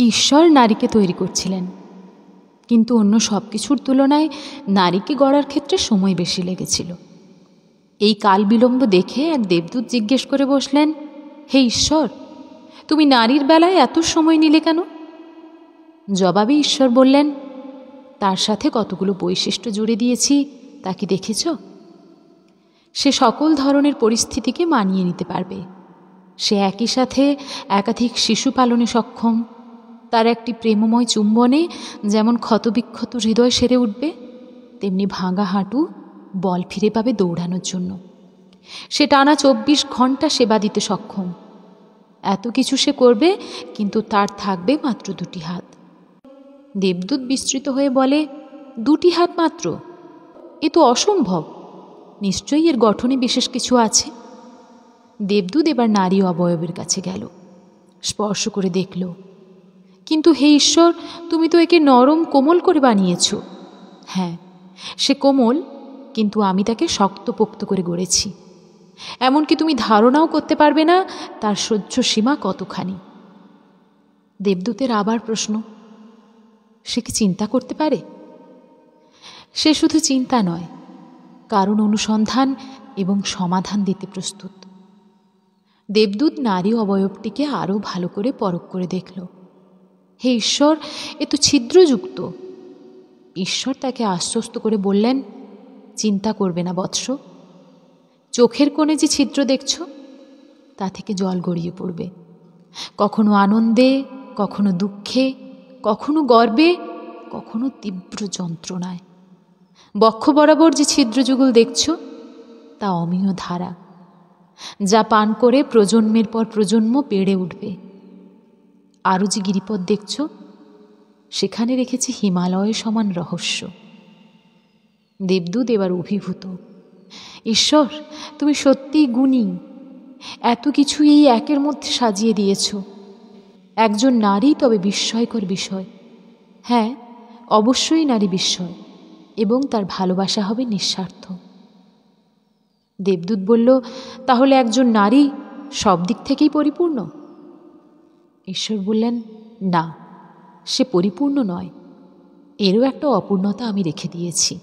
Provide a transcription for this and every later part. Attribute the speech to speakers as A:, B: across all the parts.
A: ঈশ্বর নারীকে তৈরি করছিলেন, কিন্তু অন্য সব কিছুর তুলনায় নারীকে গড়ার ক্ষেত্রে সময় বেশি লেগেছিল। এই কাল বিলম্ব দেখে এক দেবদূত জিজ্ঞেস করে বসলেন, হে ঈশ্বর, তুমি নারীর বেলায় এত সময় নিলে কেন? জবাবে ঈশ্বর বললেন, তার সাথে কতগুলো বৈশিষ্ট্য জুড়ে দিয়েছি তা কি দেখেছ? সে সকল ধরনের পরিস্থিতিকে মানিয়ে নিতে পারবে। সে একই সাথে একাধিক শিশু পালনে সক্ষম। তার একটি প্রেমময় চুম্বনে যেমন ক্ষতবিক্ষত হৃদয় সেরে উঠবে, তেমনি ভাঙা হাঁটু বল ফিরে পাবে দৌড়ানোর জন্য। সে টানা 24 ঘন্টা সেবা দিতে সক্ষম। এত কিছু সে করবে, কিন্তু তার থাকবে মাত্র 2টি হাত। দেবদূত বিস্মৃত হয়ে বলে, 2টি হাত মাত্র? এ তো অসম্ভব। নিশ্চয়ই এর গঠনে বিশেষ কিছু আছে। দেবদূত এবার নারী অবয়বের কাছে গেল, স্পর্শ করে দেখল। কিন্তু হে ঈশ্বর, তুমি তো একে নরম কোমল করে বানিয়েছ। হ্যাঁ, সে কোমল, কিন্তু আমি তাকে শক্তপোক্ত করে গড়েছি। এমনকি তুমি ধারণাও করতে পারবে না তার সহ্য সীমা কতখানি। দেবদূতের আবার প্রশ্ন, সে কি চিন্তা করতে পারে? সে শুধু চিন্তা নয়, কারণ অনুসন্ধান এবং সমাধান দিতে প্রস্তুত। দেবদূত নারী অবয়বটিকে আরও ভালো করে পরখ করে দেখল। হে ঈশ্বর, এ তো ছিদ্রযুক্ত। ঈশ্বর তাকে আশ্বস্ত করে বললেন, চিন্তা করবে না বৎস। চোখের কোণে যে ছিদ্র দেখছ, তা থেকে জল গড়িয়ে পড়বে, কখনো আনন্দে, কখনো দুঃখে, কখনো গর্বে, কখনো তীব্র যন্ত্রণায়। বক্ষ বরাবর যে ছিদ্রযুগল দেখছ, তা অমীয় ধারা, যা পান করে প্রজন্মের পর প্রজন্ম বেড়ে উঠবে। আরও যে গিরিপথ দেখছ, সেখানে রেখেছে হিমালয় সমান রহস্য। দেবদূত এবার অভিভূত। ঈশ্বর, তুমি সত্যিই গুণী। এত কিছু এই একের মধ্যে সাজিয়ে দিয়েছ। একজন নারী তবে বিস্ময়কর বিষয়। হ্যাঁ, অবশ্যই নারী বিস্ময়, এবং তার ভালোবাসা হবে নিঃস্বার্থ। দেবদূত বলল, তাহলে একজন নারী সব দিক থেকেই পরিপূর্ণ? ঈশ্বর বললেন, না, সে পরিপূর্ণ নয়। এরও একটা অপূর্ণতা আমি রেখে দিয়েছি,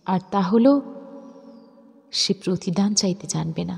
A: আর তা হলো সে প্রতিদান চাইতে জানবে না।